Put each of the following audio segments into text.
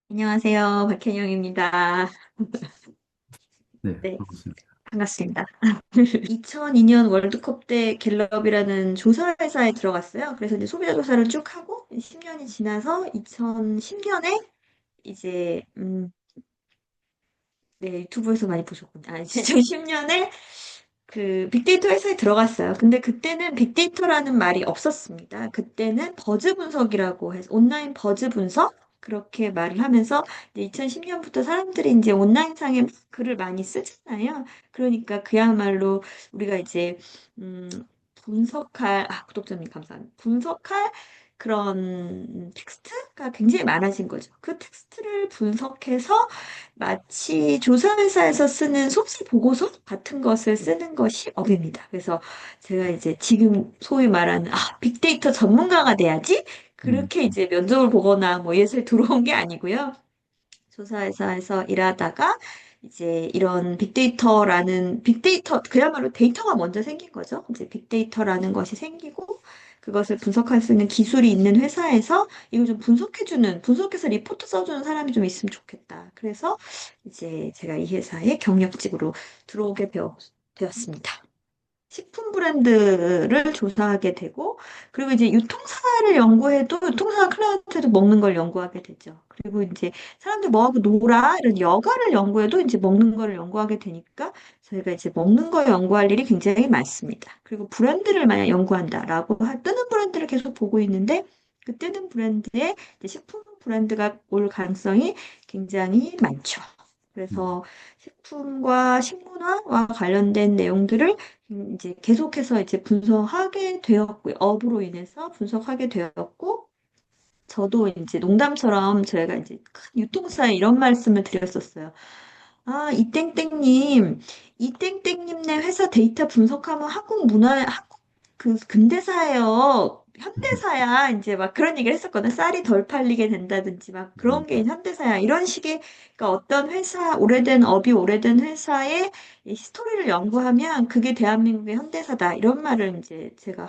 안녕하세요. 박현영입니다. 네, 네, 반갑습니다. 반갑습니다. 2002년 월드컵 때 갤럽이라는 조사회사에 들어갔어요. 그래서 이제 소비자 조사를 쭉 하고 10년이 지나서 2010년에 이제 네, 유튜브에서 많이 보셨군요. 2010년에 그 빅데이터 회사에 들어갔어요. 근데 그때는 빅데이터라는 말이 없었습니다. 그때는 버즈 분석이라고 해서 온라인 버즈 분석 그렇게 말을 하면서 이제 2010년부터 사람들이 이제 온라인상에 글을 많이 쓰잖아요. 그러니까 그야말로 우리가 이제 음, 분석할 구독자님 감사합니다. 분석할 그런 텍스트가 굉장히 많아진 거죠. 그 텍스트를 분석해서 마치 조사회사에서 쓰는 소스 보고서 같은 것을 쓰는 것이 업입니다. 그래서 제가 이제 지금 소위 말하는 빅데이터 전문가가 돼야지 음, 그렇게 이제 면접을 보거나 뭐 예술 들어온 게 아니고요. 조사회사에서 일하다가 이제 이런 빅데이터 그야말로 데이터가 먼저 생긴 거죠. 이제 빅데이터라는 것이 생기고 그것을 분석할 수 있는 기술이 있는 회사에서 이걸 좀 분석해서 리포트 써주는 사람이 좀 있으면 좋겠다. 그래서 이제 제가 이 회사에 경력직으로 되었습니다. 식품 브랜드를 조사하게 되고, 그리고 이제 유통사를 연구해도, 유통사 클라이언트도 먹는 걸 연구하게 되죠. 그리고 이제 사람들 뭐하고 놀아? 이런 여가를 연구해도 이제 먹는 걸 연구하게 되니까, 저희가 이제 먹는 거 연구할 일이 굉장히 많습니다. 그리고 브랜드를 만약 연구한다라고 뜨는 브랜드를 계속 보고 있는데, 그 뜨는 브랜드에 이제 식품 브랜드가 올 가능성이 굉장히 많죠. 음, 그래서 식품과 식문화와 관련된 내용들을 이제 계속해서 이제 분석하게 되었고요. 업으로 인해서 분석하게 되었고, 저도 이제 농담처럼 저희가 이제 큰 유통사에 이런 말씀을 드렸었어요. 이땡땡님네 회사 데이터 분석하면 한국 그 근대사예요. 현대사야. 이제 막 그런 얘기를 했었거든. 쌀이 덜 팔리게 된다든지 막 그런 게 현대사야. 이런 식의 그러니까 어떤 회사, 오래된 회사의 이 스토리를 연구하면 그게 대한민국의 현대사다. 이런 말을 이제 제가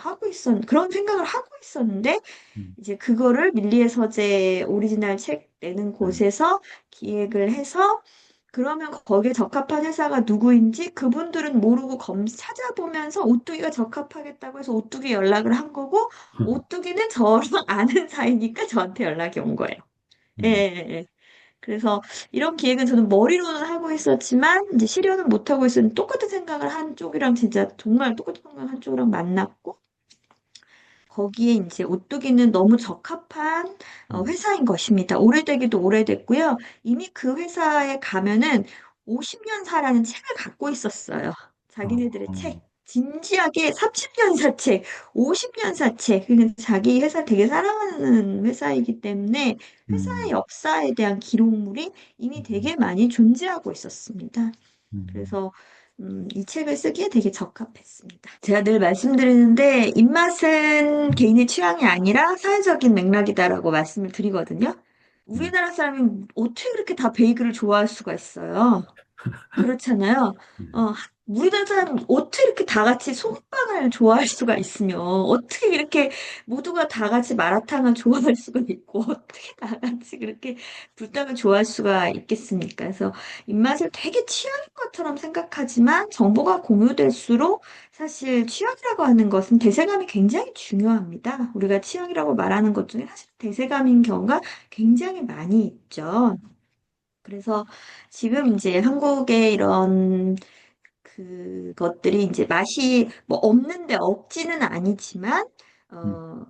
그런 생각을 하고 있었는데 음, 이제 그거를 밀리의 서재 오리지널 책 내는 네. 곳에서 기획을 해서 그러면 거기에 적합한 회사가 누구인지 그분들은 모르고 찾아보면서 오뚜기가 적합하겠다고 해서 오뚜기 연락을 한 거고 오뚜기는 저랑 아는 사이니까 저한테 연락이 온 거예요. 예, 음, 예, 예. 그래서 이런 기획은 저는 머리로는 하고 있었지만 이제 실현은 못 하고 있었는데 똑같은 생각을 한 쪽이랑 진짜 정말 똑같은 생각을 한 쪽이랑 만났고 거기에 이제 오뚜기는 너무 적합한 음, 회사인 것입니다. 오래되기도 오래됐고요. 이미 그 회사에 가면은 50년사라는 책을 갖고 있었어요. 어, 자기네들의 책. 어, 진지하게 30년사 책, 50년사 책. 그러니까 자기 회사 되게 사랑하는 회사이기 때문에 회사의 음, 역사에 대한 기록물이 이미 음, 되게 많이 존재하고 있었습니다. 음, 그래서 이 책을 쓰기에 되게 적합했습니다. 제가 늘 말씀드리는데 입맛은 개인의 취향이 아니라 사회적인 맥락이다라고 말씀을 드리거든요. 음, 우리나라 사람이 어떻게 그렇게 다 베이글을 좋아할 수가 있어요? 그렇잖아요. 음, 어, 우리나라 사람 어떻게 이렇게 다 같이 소금빵을 좋아할 수가 있으며, 어떻게 이렇게 모두가 다 같이 마라탕을 좋아할 수가 있고, 어떻게 다 같이 그렇게 불닭을 좋아할 수가 있겠습니까? 그래서 입맛을 되게 취향인 것처럼 생각하지만 정보가 공유될수록 사실 취향이라고 하는 것은 대세감이 굉장히 중요합니다. 우리가 취향이라고 말하는 것 중에 사실 대세감인 경우가 굉장히 많이 있죠. 그래서 지금 이제 한국의 이런 그것들이 이제 맛이 뭐 없는데 없지는 아니지만, 음, 어,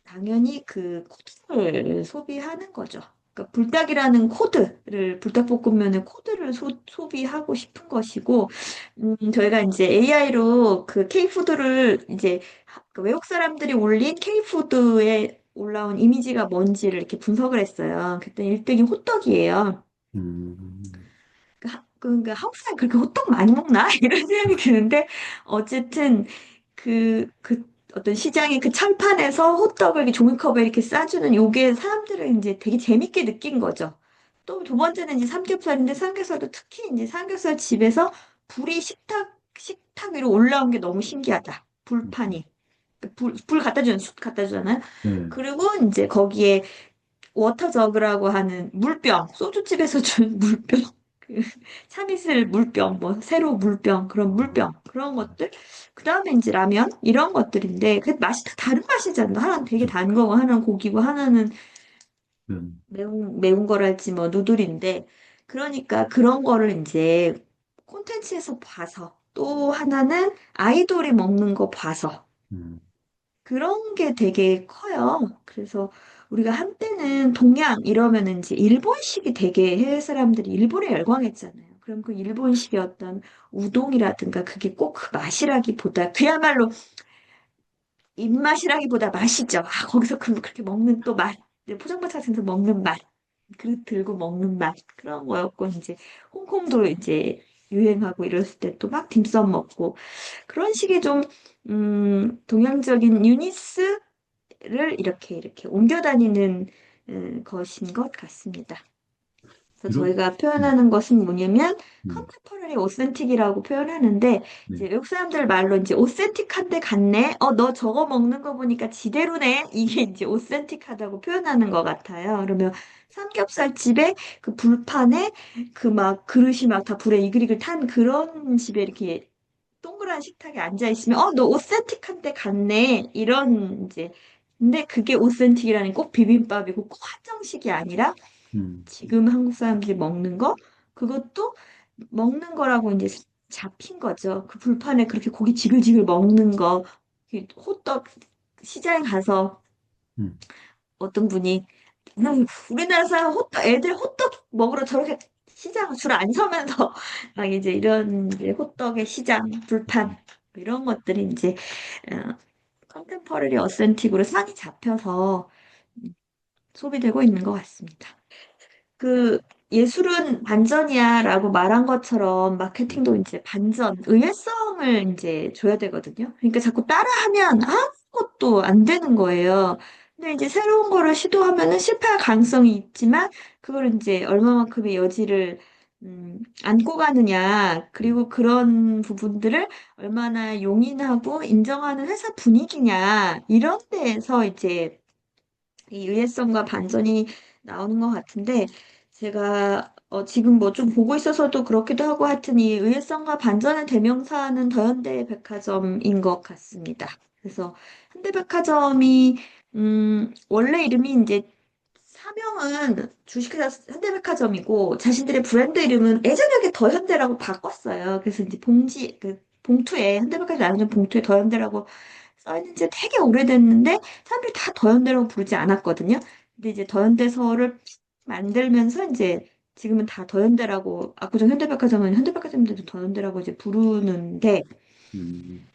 당연히 그 코드를 소비하는 거죠. 그러니까 불닭이라는 불닭볶음면의 코드를 소비하고 싶은 것이고, 저희가 이제 AI로 그 K푸드를 이제 그 외국 사람들이 올린 K푸드에 올라온 이미지가 뭔지를 이렇게 분석을 했어요. 그때 1등이 호떡이에요. 음, 그러니까 한국 사람 그렇게 호떡 많이 먹나? 이런 생각이 드는데, 어쨌든, 어떤 시장의 그 철판에서 호떡을 이렇게 종이컵에 이렇게 싸주는 요게 사람들은 이제 되게 재밌게 느낀 거죠. 또 두 번째는 이제 삼겹살인데, 삼겹살도 특히 이제 삼겹살 집에서 식탁 위로 올라온 게 너무 신기하다. 음, 불판이. 불 갖다 주잖아요. 네, 그리고 이제 거기에 워터저그라고 하는 물병, 소주집에서 준 물병, 그 참이슬 물병, 뭐 세로 물병, 그런 물병, 그런 것들. 그 다음에 이제 라면 이런 것들인데 그 맛이 다 다른 맛이잖아. 하나는 되게 그죠. 단 거고 하나는 고기고 하나는 음, 매운 거랄지 뭐 누들인데 그러니까 그런 거를 이제 콘텐츠에서 봐서 또 하나는 아이돌이 먹는 거 봐서 음, 그런 게 되게 커요. 그래서 우리가 한때는 동양 이러면은 이제 일본식이 되게 해외 사람들이 일본에 열광했잖아요. 그럼 그 일본식의 어떤 우동이라든가 그게 꼭 그 맛이라기보다 그야말로 입맛이라기보다 맛이죠. 아, 거기서 그렇게 먹는 또 맛. 포장마차에서 먹는 맛. 그릇 들고 먹는 맛. 그런 거였고, 이제, 홍콩도 이제 유행하고 이랬을 때 또 막 딤섬 먹고. 그런 식의 좀, 동양적인 유니스를 이렇게 옮겨 다니는 것인 것 같습니다. 그래서 이런, 저희가 음, 표현하는 것은 뭐냐면 음, 컨템포러리 오센틱이라고 표현하는데 네. 이제 외국 사람들 말로 이제 오센틱한데 같네. 너 저거 먹는 거 보니까 지대로네. 이게 이제 오센틱하다고 표현하는 것 같아요. 그러면 삼겹살 집에 그 불판에 그 막 그릇이 막 다 불에 이글이글 탄 그런 집에 이렇게 동그란 식탁에 앉아 있으면 너 오센틱한데 같네. 이런 이제 근데 그게 오센틱이라는 꼭 비빔밥이고 꼭 한정식이 아니라 음, 지금 한국 사람들이 먹는 거, 그것도 먹는 거라고 이제 잡힌 거죠. 그 불판에 그렇게 고기 지글지글 먹는 거, 그 호떡 시장에 가서 음, 어떤 분이 우리나라 사람 호떡, 애들 호떡 먹으러 저렇게 시장 줄 안 서면서 막 이제 이런 이제 호떡의 시장, 불판 이런 것들이 이제 컨템퍼러리 어센틱으로 상이 잡혀서 소비되고 있는 것 같습니다. 그 예술은 반전이야라고 말한 것처럼 마케팅도 이제 반전, 의외성을 이제 줘야 되거든요. 그러니까 자꾸 따라하면 아무것도 안 되는 거예요. 근데 이제 새로운 거를 시도하면은 실패할 가능성이 있지만 그걸 이제 얼마만큼의 여지를 안고 가느냐, 그리고 그런 부분들을 얼마나 용인하고 인정하는 회사 분위기냐, 이런 데에서 이제 이 유해성과 반전이 나오는 것 같은데, 제가 지금 뭐 좀 보고 있어서도 그렇기도 하고 하여튼 이 유해성과 반전의 대명사는 더현대 백화점인 것 같습니다. 그래서 현대백화점이 원래 이름이 이제 사명은 주식회사 현대백화점이고 자신들의 브랜드 이름은 예전에 더현대라고 바꿨어요. 그래서 이제 봉투에 현대백화점 나누는 봉투에 더현대라고 써 있는 지 되게 오래됐는데 사람들이 다 더현대라고 부르지 않았거든요. 근데 이제 더현대서를 만들면서 이제 지금은 다 더현대라고 압구정 현대백화점은 현대백화점인데도 더현대라고 이제 부르는데 음,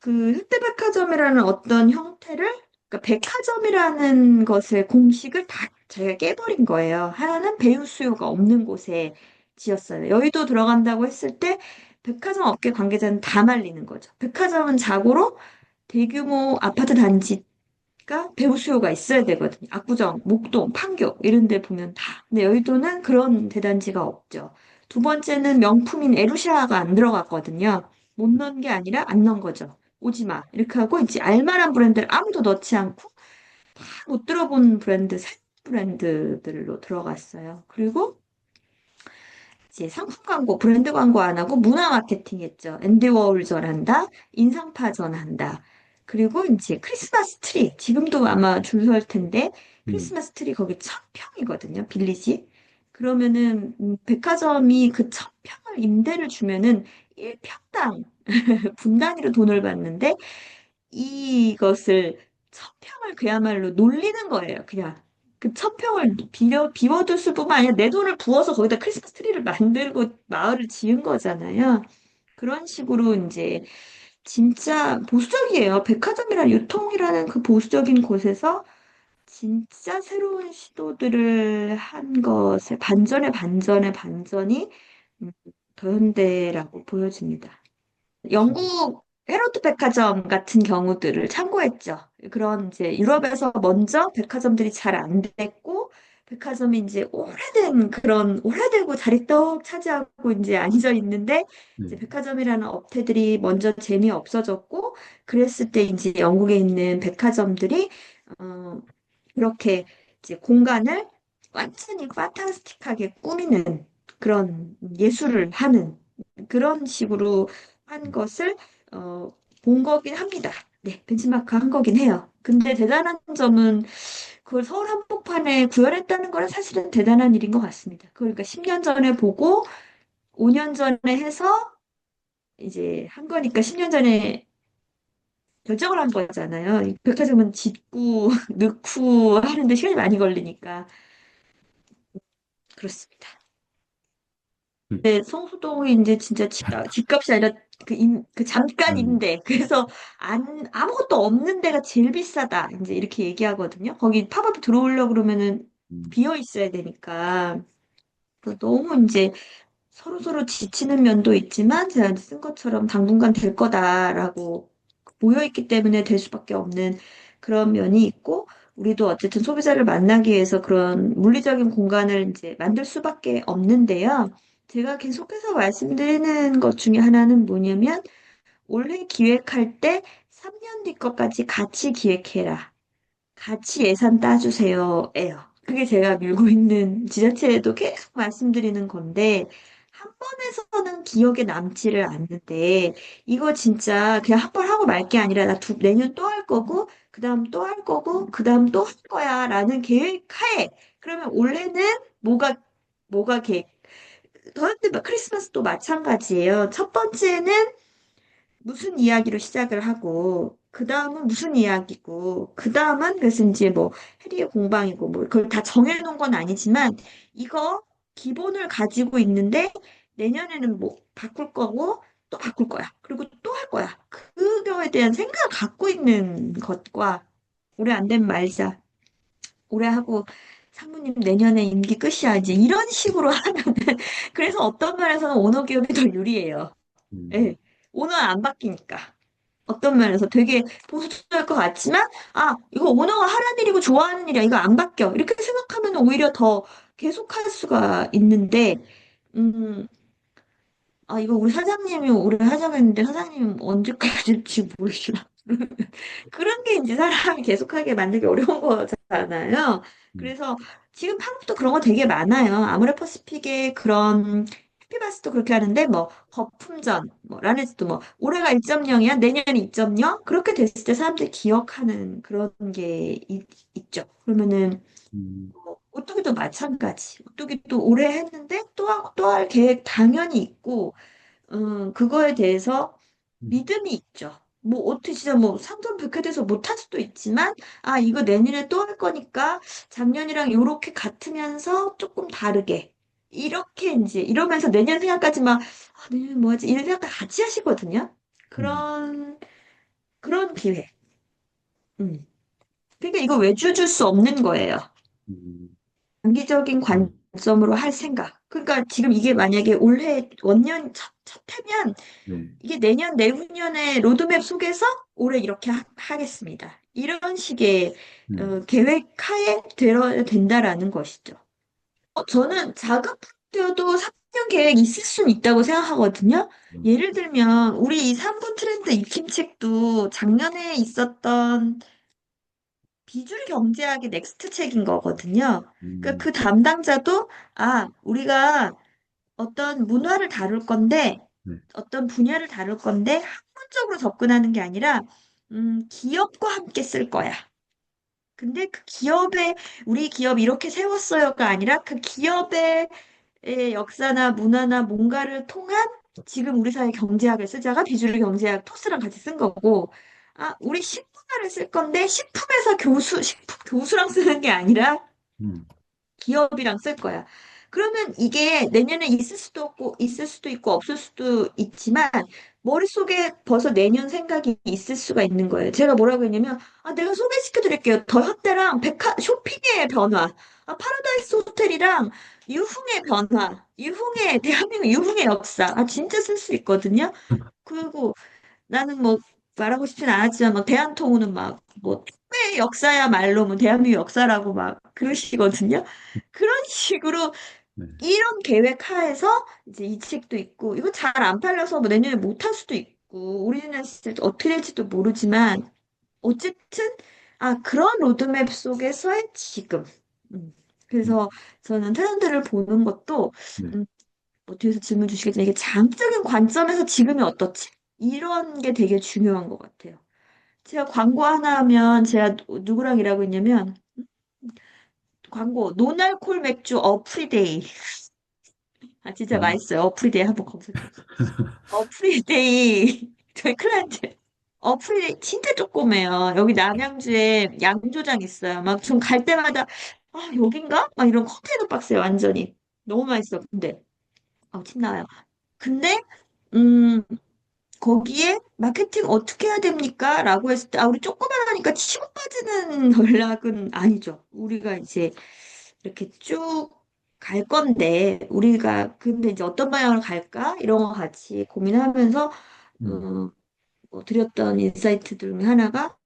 그 현대백화점이라는 어떤 형태를 그러니까 백화점이라는 것의 공식을 다 자기가 깨버린 거예요. 하나는 배우 수요가 없는 곳에 지었어요. 여의도 들어간다고 했을 때 백화점 업계 관계자는 다 말리는 거죠. 백화점은 자고로 대규모 아파트 단지가 배우 수요가 있어야 되거든요. 압구정, 목동, 판교 이런 데 보면 다. 근데 여의도는 그런 대단지가 없죠. 두 번째는 명품인 에루샤가 안 들어갔거든요. 못 넣은 게 아니라 안 넣은 거죠. 오지 마. 이렇게 하고 이제 알만한 브랜드를 아무도 넣지 않고 다 못 들어본 브랜드, 새 브랜드들로 들어갔어요. 그리고 이제 상품 광고, 브랜드 광고 안 하고 문화 마케팅 했죠. 앤디 워홀 전한다, 인상파 전한다. 그리고 이제 크리스마스 트리, 지금도 아마 줄 설 텐데, 음, 크리스마스 트리 거기 1,000평이거든요, 빌리지. 그러면은, 백화점이 그 1,000평을 임대를 주면은 1평당 분 단위로 돈을 받는데, 이것을 1,000평을 그야말로 놀리는 거예요, 그냥. 그 1,000평을 비워둘 수뿐만 아니라 내 돈을 부어서 거기다 크리스마스 트리를 만들고 마을을 지은 거잖아요. 그런 식으로 이제 진짜 보수적이에요. 백화점이란 유통이라는 그 보수적인 곳에서 진짜 새로운 시도들을 한 것에 반전의 반전이 음, 더현대라고 보여집니다. 영국 헤로드 백화점 같은 경우들을 참고했죠. 그런 이제 유럽에서 먼저 백화점들이 잘 안 됐고, 백화점이 이제 오래된 그런 오래되고 자리 떡 차지하고 이제 앉아 있는데, 네. 이제 백화점이라는 업체들이 먼저 재미 없어졌고, 그랬을 때 이제 영국에 있는 백화점들이 어, 그렇게 이제 공간을 완전히 판타스틱하게 꾸미는 그런 예술을 하는 그런 식으로 한 것을 어, 본 거긴 합니다. 네, 벤치마크 한 거긴 해요. 근데 대단한 점은 그걸 서울 한복판에 구현했다는 거는 사실은 대단한 일인 것 같습니다. 그러니까 10년 전에 보고 5년 전에 해서 이제 한 거니까 10년 전에 결정을 한 거잖아요. 이 백화점은 짓고 넣고 하는데 시간이 많이 걸리니까 그렇습니다. 음, 네, 성수동이 이제 진짜 집값이 아니라 그 잠깐 음, 임대. 그래서 아무것도 없는 데가 제일 비싸다. 이제 이렇게 얘기하거든요. 거기 팝업 들어오려고 그러면은 음, 비어 있어야 되니까. 그래서 너무 이제 서로서로 지치는 면도 있지만 제가 쓴 것처럼 당분간 될 거다라고 모여있기 때문에 될 수밖에 없는 그런 면이 있고 우리도 어쨌든 소비자를 만나기 위해서 그런 물리적인 공간을 이제 만들 수밖에 없는데요. 제가 계속해서 말씀드리는 것 중에 하나는 뭐냐면 올해 기획할 때 3년 뒤 것까지 같이 기획해라. 같이 예산 따주세요예요. 그게 제가 밀고 있는 지자체에도 계속 말씀드리는 건데 한 번에서는 기억에 남지를 않는데 이거 진짜 그냥 한 번 하고 말 게 아니라 내년 또 할 거고 그다음 또 할 거고 그다음 또 할 거야라는 계획하에 그러면 올해는 뭐가 계획 더한테 크리스마스도 마찬가지예요. 첫 번째는 무슨 이야기로 시작을 하고, 그 다음은 무슨 이야기고, 그 다음은 그래서 이제 뭐 해리의 공방이고, 뭐 그걸 다 정해놓은 건 아니지만, 이거 기본을 가지고 있는데, 내년에는 뭐 바꿀 거고, 또 바꿀 거야. 그리고 또 할 거야. 그거에 대한 생각을 갖고 있는 것과, 올해 안 되면 말자. 올해 하고, 상무님 내년에 임기 끝이야. 이제 이런 식으로 하면은, 그래서 어떤 면에서는 오너 기업이 더 유리해요. 음, 예. 오너는 안 바뀌니까. 어떤 면에서 되게 보수적일 것 같지만, 아, 이거 오너가 하라는 일이고 좋아하는 일이야. 이거 안 바뀌어. 이렇게 생각하면 오히려 더 계속할 수가 있는데, 음, 아, 이거 우리 사장님이 올해 하자고 했는데 사장님 언제까지 할지 몰라. 그런 게 이제 사람이 계속하게 만들기 어려운 거잖아요. 음, 그래서 지금 한국도 그런 거 되게 많아요. 아모레퍼시픽의 그런 해피바스도 그렇게 하는데 뭐 거품전, 뭐 라네즈도 뭐 올해가 1.0이야, 내년이 2.0 그렇게 됐을 때 사람들이 기억하는 그런 게 있죠. 그러면은 음, 오뚜기도 마찬가지. 오뚜기도 올해 했는데 또 할 계획 당연히 있고 그거에 대해서 음, 믿음이 있죠. 뭐, 어떻게 진짜 뭐, 상전백회돼서 못할 수도 있지만, 아, 이거 내년에 또 할 거니까, 작년이랑 요렇게 같으면서 조금 다르게. 이렇게 이제, 이러면서 내년 생각까지 막, 아, 내년 뭐 하지? 이런 생각 같이 하시거든요. 음, 그런 기회. 음. 그러니까 이거 외주 줄 수 없는 거예요. 음, 장기적인 음, 관점으로 할 생각. 그러니까 지금 이게 만약에 올해 원년 첫 해면 네, 이게 내년, 내후년의 로드맵 속에서 올해 이렇게 하겠습니다. 이런 식의 음, 계획하에 되어야 된다라는 것이죠. 저는 작은 프로젝트여도 3년 계획 있을 수는 있다고 생각하거든요. 예를 들면 우리 이 3분 트렌드 익힘책도 작년에 있었던 비주류 경제학의 넥스트 책인 거거든요. 그러니까 음, 그 담당자도 우리가 어떤 문화를 다룰 건데, 네, 어떤 분야를 다룰 건데, 학문적으로 접근하는 게 아니라, 기업과 함께 쓸 거야. 근데 우리 기업 이렇게 세웠어요가 아니라 그 기업의 역사나 문화나 뭔가를 통한 지금 우리 사회 경제학을 쓰자가 비주류 경제학 토스랑 같이 쓴 거고, 우리 식문화를 쓸 건데, 식품에서 교수랑 쓰는 게 아니라, 음, 기업이랑 쓸 거야. 그러면 이게 내년에 있을 수도 있고, 없을 수도 있지만, 머릿속에 벌써 내년 생각이 있을 수가 있는 거예요. 제가 뭐라고 했냐면, 내가 소개시켜 드릴게요. 더 현대랑 쇼핑의 변화. 파라다이스 호텔이랑 대한민국 유흥의 역사. 진짜 쓸 수 있거든요. 그리고 나는 뭐 말하고 싶진 않았지만 막 대한통운은 막 뭐 택배 역사야말로 뭐 대한민국 역사라고 막 그러시거든요. 그런 식으로 네, 이런 계획 하에서 이제 이 책도 있고 이거 잘 안 팔려서 뭐 내년에 못 할 수도 있고 우리나라 시대 어떻게 될지도 모르지만 어쨌든 그런 로드맵 속에서의 지금. 음. 음, 그래서 저는 트렌드를 보는 것도, 네. 음, 뭐 뒤에서 질문 주시겠지만, 이게 장적인 관점에서 지금이 어떻지? 이런 게 되게 중요한 것 같아요. 제가 광고 하나 하면, 제가 누구랑 일하고 있냐면, 광고, 노날콜 맥주 어프리데이. 아, 진짜 음, 맛있어요. 어프리데이 한번 검색해 보세요. 어프리데이. 저희 클라이언트. 어플이 진짜 조그매요. 여기 남양주에 양조장 있어요. 막 좀 갈 때마다 아 여긴가? 막 이런 컨테이너 박스에 완전히 너무 맛있어. 근데 침 나와요. 근데 음 거기에 마케팅 어떻게 해야 됩니까? 라고 했을 때 아 우리 조그만하니까 치고 빠지는 전략은 아니죠. 우리가 이제 이렇게 쭉 갈 건데 우리가 근데 이제 어떤 방향으로 갈까? 이런 거 같이 고민하면서 음, 어, 뭐 드렸던 인사이트 중에 하나가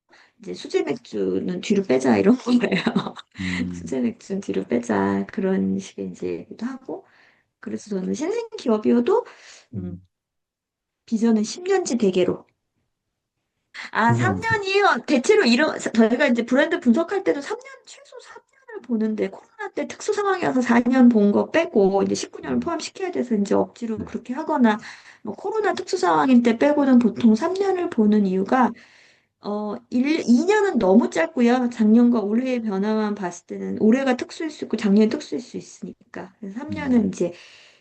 이제 수제 맥주는 뒤로 빼자 이런 거예요. 음, 수제 맥주는 뒤로 빼자 그런 식의 이제 얘기도 하고 그래서 저는 신생 기업이어도 음, 음. 비전은 10년지 대계로 아 그러면, 3년이요. 대체로 이런 저희가 이제 브랜드 분석할 때도 3년 최소 3년을 보는데 코로나 때 특수 상황이어서 4년 본 거 빼고 이제 19년을 음, 포함시켜야 돼서 이제 억지로 네. 그렇게 하거나 뭐 코로나 특수 상황일 때 빼고는 보통 3년을 보는 이유가 2년은 너무 짧고요. 작년과 올해의 변화만 봤을 때는 올해가 특수일 수 있고 작년이 특수일 수 있으니까. 그래서 3년은 음, 이제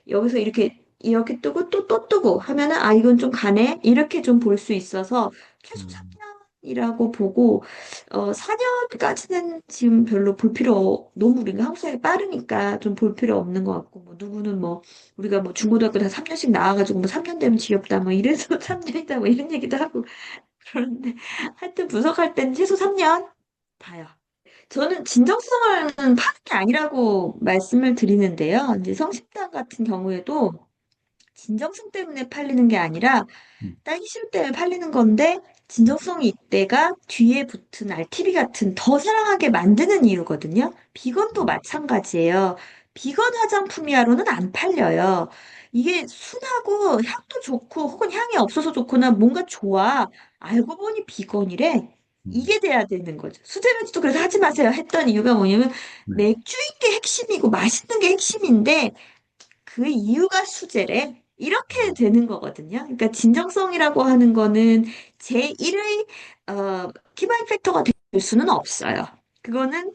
여기서 이렇게 뜨고 또 뜨고 하면은 아 이건 좀 가네. 이렇게 좀 볼 수 있어서 최소 음, 3년이라고 보고 4년까지는 지금 별로 볼 너무 우리가 한국 사회가 빠르니까 좀 볼 필요 없는 것 같고 뭐 누구는 뭐 우리가 뭐 중고등학교 다 3년씩 나와가지고 뭐 3년 되면 지겹다 뭐 이래서 3년이다 뭐 이런 얘기도 하고 그런데 하여튼 분석할 땐 최소 3년 봐요. 저는 진정성을 파는 게 아니라고 말씀을 드리는데요. 이제 성심당 같은 경우에도 진정성 때문에 팔리는 게 아니라 음, 딸기 시럽 때문에 팔리는 건데 진정성이 이때가 뒤에 붙은 RTB 같은 더 사랑하게 만드는 이유거든요. 비건도 음, 마찬가지예요. 비건 화장품이야로는 안 팔려요. 이게 순하고 향도 좋고 혹은 향이 없어서 좋거나 뭔가 좋아. 알고 보니 비건이래. 음, 이게 돼야 되는 거죠. 수제맥주도 그래서 하지 마세요 했던 이유가 뭐냐면 네. 맥주인 게 핵심이고 맛있는 게 핵심인데 그 이유가 수제래. 이렇게 음, 되는 거거든요. 그러니까 진정성이라고 하는 거는 제1의 키바이 팩터가 될 수는 없어요. 그거는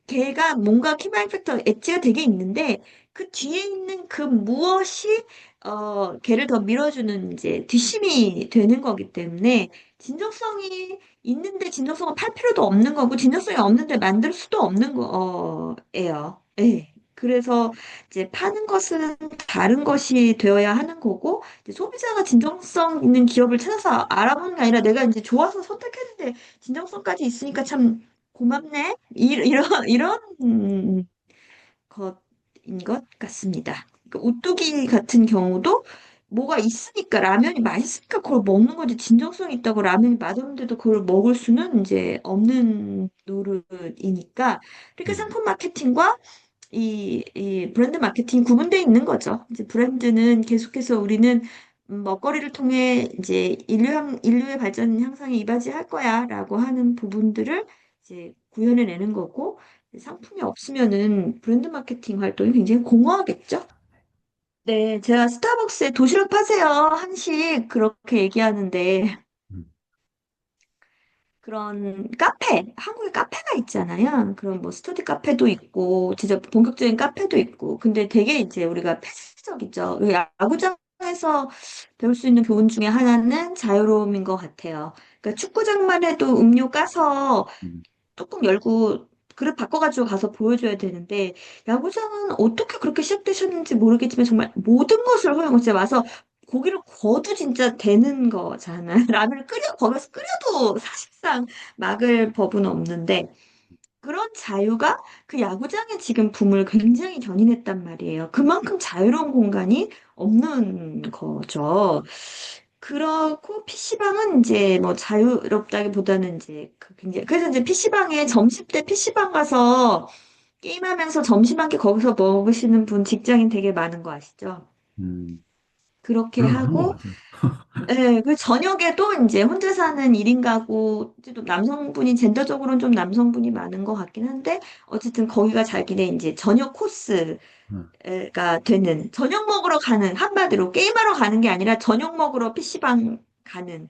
걔가 뭔가 키바이 팩터 엣지가 되게 있는데 그 뒤에 있는 그 무엇이 걔를 더 밀어주는 이제 뒷심이 되는 거기 때문에 진정성이 있는데 진정성을 팔 필요도 없는 거고 진정성이 없는데 만들 수도 없는 거예요. 예. 그래서 이제 파는 것은 다른 것이 되어야 하는 거고 이제 소비자가 진정성 있는 기업을 찾아서 알아보는 게 아니라 내가 이제 좋아서 선택했는데 진정성까지 있으니까 참 고맙네. 이런 것인 것 같습니다. 그 오뚜기 같은 경우도 뭐가 있으니까 라면이 맛있으니까 그걸 먹는 거지 진정성이 있다고 라면이 맛없는데도 그걸 먹을 수는 이제 없는 노릇이니까 그러니까 음, 상품 마케팅과 이 브랜드 마케팅 구분되어 있는 거죠. 이제 브랜드는 계속해서 우리는 먹거리를 통해 이제 인류의 발전 향상에 이바지할 거야라고 하는 부분들을 이제 구현해내는 거고 상품이 없으면은 브랜드 마케팅 활동이 굉장히 공허하겠죠. 네, 제가 스타벅스에 도시락 파세요. 한식 그렇게 얘기하는데 음, 그런 한국에 카페가 있잖아요. 그런 뭐 스터디 카페도 있고, 진짜 본격적인 카페도 있고. 근데 되게 이제 우리가 폐쇄적이죠. 야구장에서 배울 수 있는 교훈 중에 하나는 자유로움인 것 같아요. 그러니까 축구장만 해도 음료 까서 음, 뚜껑 열고 그릇 바꿔가지고 가서 보여줘야 되는데, 야구장은 어떻게 그렇게 시작되셨는지 모르겠지만 정말 모든 것을 허용을 진짜 와서 고기를 구워도 진짜 되는 거잖아요. 라면을 거기서 끓여도 사실상 막을 법은 없는데, 그런 자유가 그 야구장에 지금 붐을 굉장히 견인했단 말이에요. 그만큼 자유로운 공간이 없는 거죠. 그렇고 PC방은 이제 뭐 자유롭다기보다는 이제 그 굉장히 그래서 이제 PC방에 점심 때 PC방 가서 게임하면서 점심 한 끼 거기서 먹으시는 분 직장인 되게 많은 거 아시죠? 음, 그렇게 그런 거 하고, 같아요. 예, 그 저녁에도 이제 혼자 사는 1인 가구, 또 남성분이, 젠더적으로는 좀 남성분이 많은 것 같긴 한데, 어쨌든 거기가 자기네 이제 저녁 응, 코스가 되는, 저녁 먹으러 가는, 한마디로 게임하러 가는 게 아니라 저녁 먹으러 PC방 가는,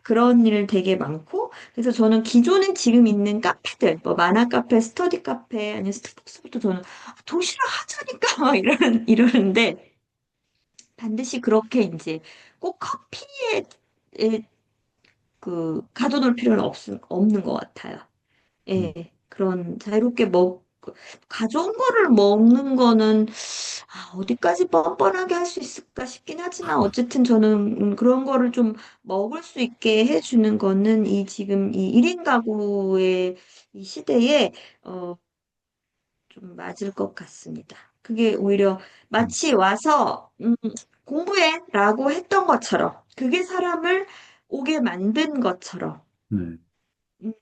그런 일 되게 많고, 그래서 저는 기존에 지금 있는 카페들, 뭐 만화 카페, 스터디 카페, 아니면 스타벅스부터 저는 도시락 하자니까 막 이러는데, 반드시 그렇게 이제 꼭 커피에 가둬놓을 필요는 없는 것 같아요. 응, 예, 그런 자유롭게 가져온 거를 먹는 거는 어디까지 뻔뻔하게 할 수 있을까 싶긴 하지만 어쨌든 저는 그런 거를 좀 먹을 수 있게 해주는 거는 이 지금 이 1인 가구의 이 시대에 어, 좀 맞을 것 같습니다. 그게 오히려 응, 마치 와서 공부해라고 했던 것처럼 그게 사람을 오게 만든 것처럼 네. 음,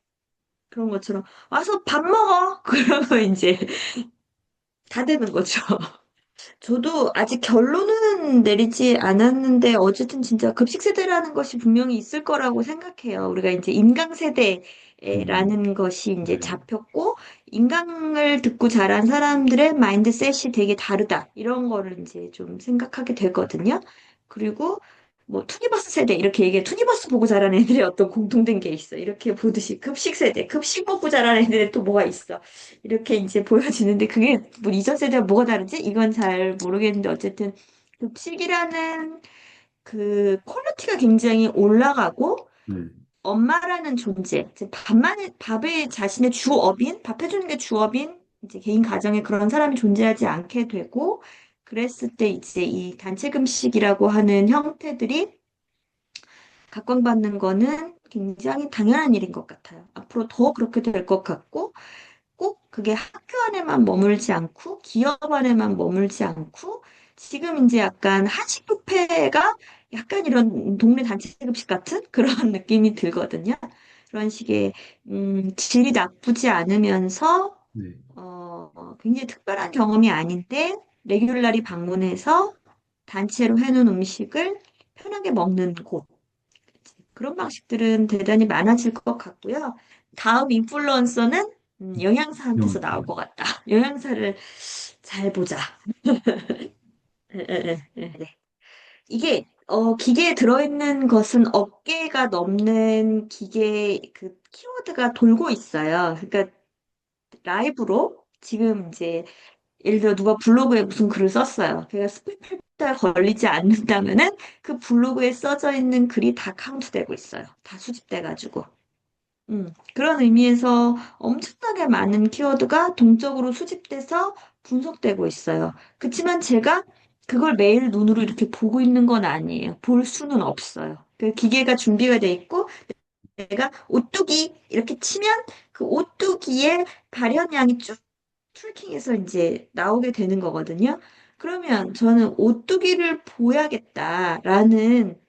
그런 것처럼 와서 밥 먹어 그러면 이제 다 되는 거죠. 저도 아직 결론은 내리지 않았는데 어쨌든 진짜 급식 세대라는 것이 분명히 있을 거라고 생각해요. 우리가 이제 인강 음, 세대라는 것이 이제 네. 잡혔고 인강을 듣고 자란 사람들의 마인드셋이 되게 다르다. 이런 거를 이제 좀 생각하게 되거든요. 그리고 뭐 투니버스 세대 이렇게 얘기해 투니버스 보고 자란 애들의 어떤 공통된 게 있어. 이렇게 보듯이 급식 세대, 급식 먹고 자란 애들의 또 뭐가 있어. 이렇게 이제 보여지는데 그게 뭐 이전 세대와 뭐가 다른지 이건 잘 모르겠는데 어쨌든 급식이라는 그 퀄리티가 굉장히 올라가고 네. 엄마라는 존재, 이제 밥의 자신의 주업인, 밥 해주는 게 주업인 이제 개인 가정에 그런 사람이 존재하지 않게 되고 그랬을 때 이제 이 단체 금식이라고 하는 형태들이 각광받는 거는 굉장히 당연한 일인 것 같아요. 앞으로 더 그렇게 될 것 같고 꼭 그게 학교 안에만 머물지 않고 기업 안에만 머물지 않고 지금 이제 약간 한식 뷔페가 약간 이런 동네 단체 급식 같은 그런 느낌이 들거든요. 그런 식의 질이 나쁘지 않으면서 네. 굉장히 특별한 경험이 아닌데 레귤러리 방문해서 단체로 해놓은 음식을 편하게 먹는 곳. 그런 방식들은 대단히 많아질 것 같고요. 다음 인플루언서는 영양사한테서 나올 것 같다. 영양사를 잘 보자. 네. 이게 기계에 들어있는 것은 억개가 넘는 기계 그 키워드가 돌고 있어요. 그러니까 라이브로 지금 이제 예를 들어 누가 블로그에 무슨 글을 썼어요. 걔가 스팸 탈 걸리지 않는다면은 그 블로그에 써져 있는 글이 다 카운트되고 있어요. 다 수집돼가지고. 그런 의미에서 엄청나게 많은 키워드가 동적으로 수집돼서 분석되고 있어요. 그렇지만 제가 그걸 매일 눈으로 이렇게 보고 있는 건 아니에요. 볼 수는 없어요. 그 기계가 준비가 돼 있고 내가 오뚜기 이렇게 치면 그 오뚜기의 발현량이 쭉 트래킹해서 이제 나오게 되는 거거든요. 그러면 저는 오뚜기를 보야겠다라는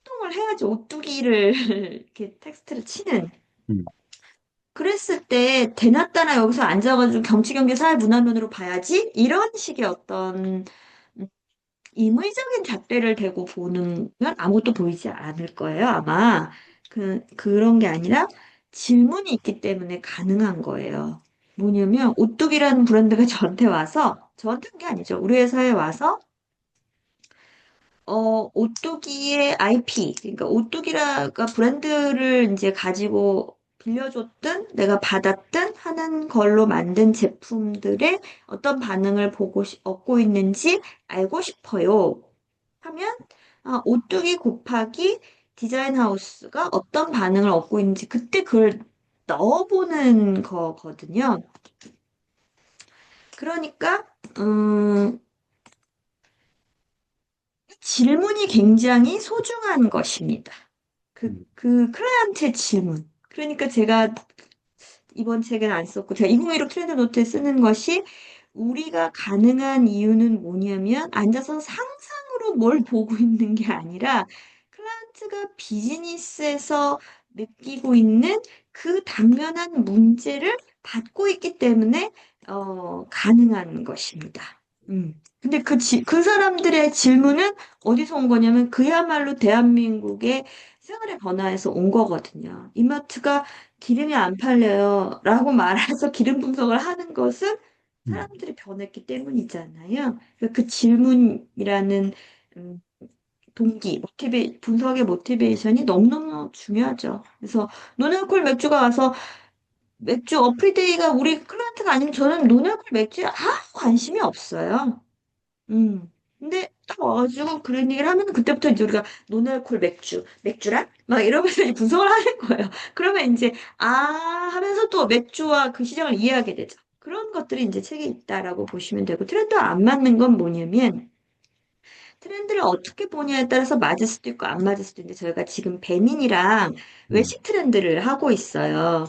행동을 해야지 오뚜기를 이렇게 텍스트를 치는 음, 그랬을 때 대낮다나 여기서 앉아가지고 경치 경계 사회 문화면으로 봐야지 이런 식의 어떤 음, 임의적인 잣대를 대고 보는 건 아무것도 보이지 않을 거예요 아마 그런 게 아니라 질문이 있기 때문에 가능한 거예요. 뭐냐면 오뚜기라는 브랜드가 저한테 온 게 아니죠. 우리 회사에 와서 오뚜기의 IP, 그러니까 오뚜기라가 브랜드를 이제 가지고 빌려줬든 내가 받았든 하는 걸로 만든 제품들의 어떤 반응을 얻고 있는지 알고 싶어요. 하면, 오뚜기 곱하기 디자인 하우스가 어떤 반응을 얻고 있는지 그때 그걸 넣어보는 거거든요. 그러니까, 질문이 굉장히 소중한 것입니다. 음, 클라이언트의 질문. 그러니까 제가 이번 책은 안 썼고, 제가 2016 트렌드 노트에 쓰는 것이 우리가 가능한 이유는 뭐냐면, 앉아서 상상으로 뭘 보고 있는 게 아니라, 클라이언트가 비즈니스에서 느끼고 있는 그 당면한 문제를 받고 있기 때문에, 가능한 것입니다. 근데 그 사람들의 질문은 어디서 온 거냐면 그야말로 대한민국의 생활의 변화에서 온 거거든요. 이마트가 기름이 안 팔려요. 라고 말해서 기름 분석을 하는 것은 음, 사람들이 변했기 때문이잖아요. 그 질문이라는 음, 분석의 모티베이션이 너무너무 중요하죠. 그래서 노땰콜 맥주가 와서 맥주 어플데이가 우리 클라이언트가 아니면 저는 노땰콜 맥주에 아무 관심이 없어요. 음. 근데 딱 와가지고 그런 얘기를 하면 그때부터 이제 우리가 노알콜 맥주란? 막 이러면서 이제 분석을 하는 거예요. 그러면 이제 하면서 또 맥주와 그 시장을 이해하게 되죠. 그런 것들이 이제 책에 있다라고 보시면 되고 트렌드와 안 맞는 건 뭐냐면 트렌드를 어떻게 보냐에 따라서 맞을 수도 있고 안 맞을 수도 있는데 저희가 지금 배민이랑 음, 외식 트렌드를 하고 있어요.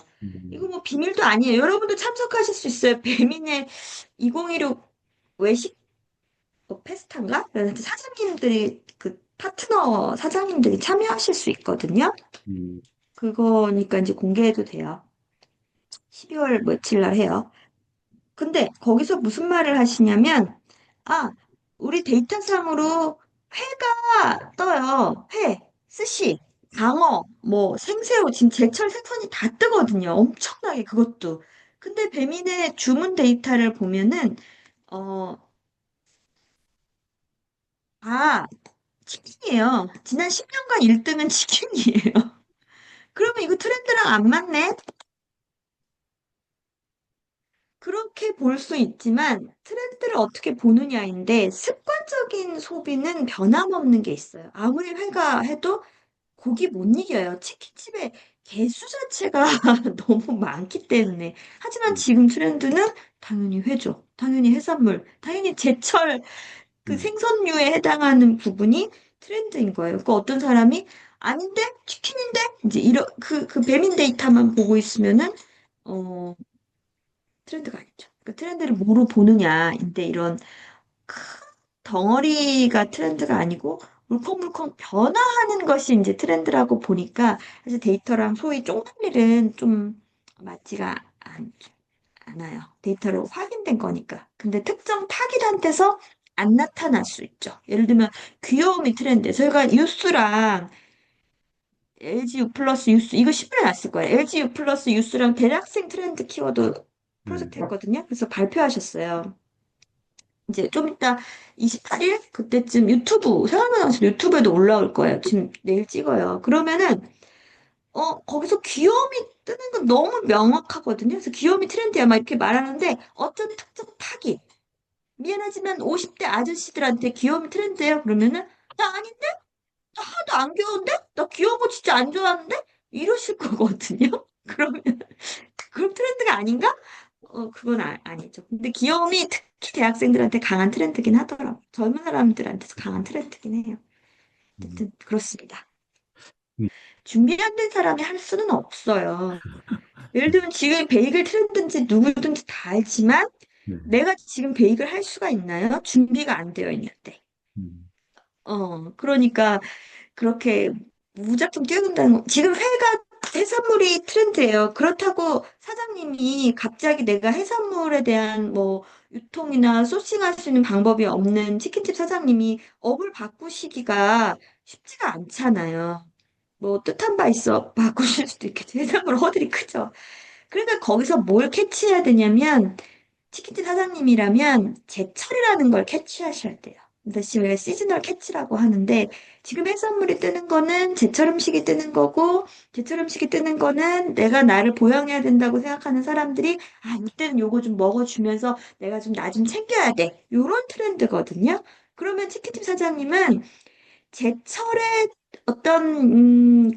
이거 음, 뭐 비밀도 아니에요. 여러분도 참석하실 수 있어요. 배민의 2016 외식 페스타인가? 그래서 사장님들이 그 파트너 사장님들이 참여하실 수 있거든요. 음, 그거니까 이제 공개해도 돼요. 12월 며칠 날 해요. 근데 거기서 무슨 말을 하시냐면, 아, 우리 데이터상으로 회가 떠요. 회, 스시, 장어, 뭐 생새우, 지금 제철 생선이 다 뜨거든요. 엄청나게 그것도. 근데 배민의 주문 데이터를 보면은, 어, 아, 치킨이에요. 지난 10년간 1등은 치킨이에요. 그러면 이거 트렌드랑 안 맞네? 그렇게 볼 수 있지만 트렌드를 어떻게 보느냐인데 습관적인 소비는 변함없는 게 있어요. 아무리 회가 해도 고기 못 이겨요. 치킨집의 개수 자체가 너무 많기 때문에. 하지만 음, 지금 트렌드는 당연히 회죠. 당연히 해산물, 당연히 제철 그 음, 생선류에 해당하는 부분이 트렌드인 거예요. 그 어떤 사람이 아닌데 치킨인데 이제 이런 그 배민 데이터만 보고 있으면은 어 트렌드가 아니죠. 그 트렌드를 뭐로 보느냐인데 이런 큰 덩어리가 트렌드가 아니고 물컹물컹 변화하는 것이 이제 트렌드라고 보니까 사실 데이터랑 소위 쪽팔일은 좀 맞지가 않아요. 데이터로 확인된 거니까. 근데 특정 타깃한테서 안 나타날 수 있죠. 예를 들면 귀여움이 트렌드. 저희가 뉴스랑 LG U 플러스 뉴스 이거 10분에 났을 거예요. LG U 플러스 뉴스랑 대학생 트렌드 키워드 네. 프로젝트 했거든요. 그래서 발표하셨어요. 이제 좀 이따 28일 그때쯤 생활문화에서 유튜브에도 올라올 거예요. 지금 내일 찍어요. 그러면은 거기서 귀요미 뜨는 건 너무 명확하거든요. 그래서 귀요미 트렌드야 막 이렇게 말하는데 어떤 특정 타깃 미안하지만 50대 아저씨들한테 귀요미 트렌드예요. 그러면은 나 아닌데? 나 하나도 안 귀여운데? 나 귀여운 거 진짜 안 좋아하는데? 이러실 거거든요. 그러면 그럼 트렌드가 아닌가? 그건 아니죠. 근데 귀여움이 특히 대학생들한테 강한 트렌드긴 하더라고요. 젊은 사람들한테서 강한 트렌드긴 해요. 음, 어쨌든 그렇습니다. 음, 준비 안 된 사람이 할 수는 없어요. 예를 들면 지금 베이글 트렌드인지 누구든지 다 알지만 네. 내가 지금 베이글 할 수가 있나요? 준비가 안 되어 있는데. 음, 그러니까 그렇게 무작정 뛰어든다는 거. 지금 해산물이 트렌드예요. 그렇다고 사장님이 갑자기 내가 해산물에 대한 뭐 유통이나 소싱할 수 있는 방법이 없는 치킨집 사장님이 업을 바꾸시기가 쉽지가 않잖아요. 뭐 뜻한 바 있어 바꾸실 수도 있겠죠. 해산물 허들이 크죠. 그러니까 거기서 뭘 캐치해야 되냐면 치킨집 사장님이라면 제철이라는 걸 캐치하셔야 돼요. 그래서 지금 우리가 시즈널 캐치라고 하는데 지금 해산물이 뜨는 거는 제철 음식이 뜨는 거고 제철 음식이 뜨는 거는 내가 나를 보양해야 된다고 생각하는 사람들이 이때는 요거 좀 먹어주면서 내가 좀 나 좀 챙겨야 돼. 요런 트렌드거든요. 그러면 치킨집 사장님은 제철에 어떤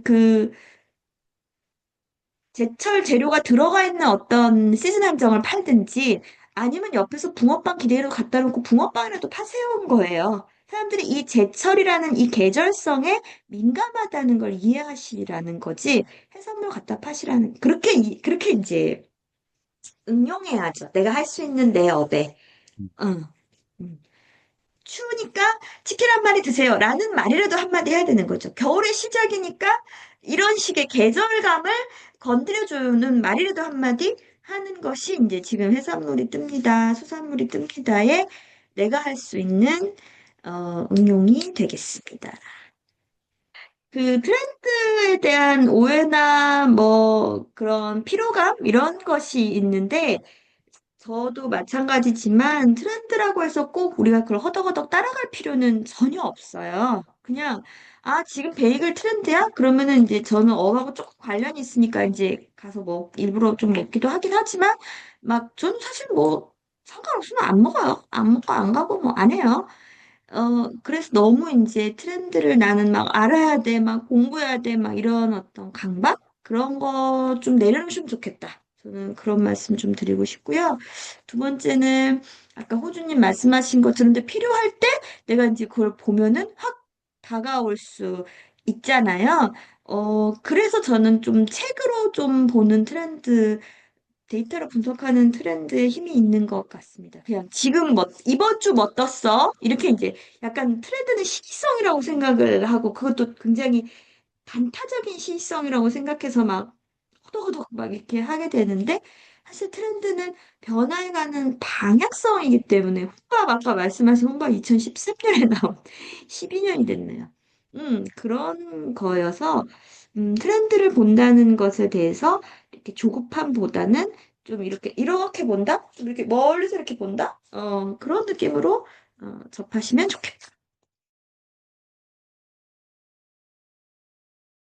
제철 재료가 들어가 있는 어떤 시즌 한정을 팔든지 아니면 옆에서 붕어빵 기대로 갖다 놓고 붕어빵이라도 파세요 온 거예요. 사람들이 이 제철이라는 이 계절성에 민감하다는 걸 이해하시라는 거지 해산물 갖다 파시라는 그렇게 이제 응용해야죠. 내가 할 수 있는 내 업에. 음, 응. 음. 추우니까 치킨 한 마리 드세요. 라는 말이라도 한마디 해야 되는 거죠. 겨울의 시작이니까 이런 식의 계절감을 건드려주는 말이라도 한마디 하는 것이 이제 지금 해산물이 뜹니다. 수산물이 뜹니다의 내가 할 수 있는 응용이 되겠습니다. 그 트렌드에 대한 오해나 뭐 그런 피로감 이런 것이 있는데 저도 마찬가지지만 트렌드라고 해서 꼭 우리가 그걸 허덕허덕 따라갈 필요는 전혀 없어요. 그냥 아 지금 베이글 트렌드야? 그러면은 이제 저는 어하고 조금 관련이 있으니까 이제 가서 뭐 일부러 좀 먹기도 하긴 하지만 막 저는 사실 뭐 상관없으면 안 먹어요. 안 먹고 안 가고 뭐 안 해요. 그래서 너무 이제 트렌드를 나는 막 알아야 돼, 막 공부해야 돼, 막 이런 어떤 강박? 그런 거 좀 내려놓으시면 좋겠다. 저는 그런 말씀 좀 드리고 싶고요. 두 번째는 아까 호주님 말씀하신 거 들은데 필요할 때 내가 이제 그걸 보면은 확 다가올 수 있잖아요. 그래서 저는 좀 책으로 좀 보는 트렌드 데이터를 분석하는 트렌드에 힘이 있는 것 같습니다. 그냥 지금 뭐, 이번 주 뭐 떴어? 이렇게 이제 약간 트렌드는 시기성이라고 생각을 하고 그것도 굉장히 단타적인 시기성이라고 생각해서 막 호덕호덕 막 이렇게 하게 되는데 사실 트렌드는 변화해가는 방향성이기 때문에 혼밥 아까 말씀하신 혼밥 2013년에 나온 12년이 됐네요. 그런 거여서 트렌드를 본다는 것에 대해서 이렇게 조급함보다는 좀 이렇게 본다? 좀 이렇게 멀리서 이렇게 본다? 그런 느낌으로 접하시면 좋겠다.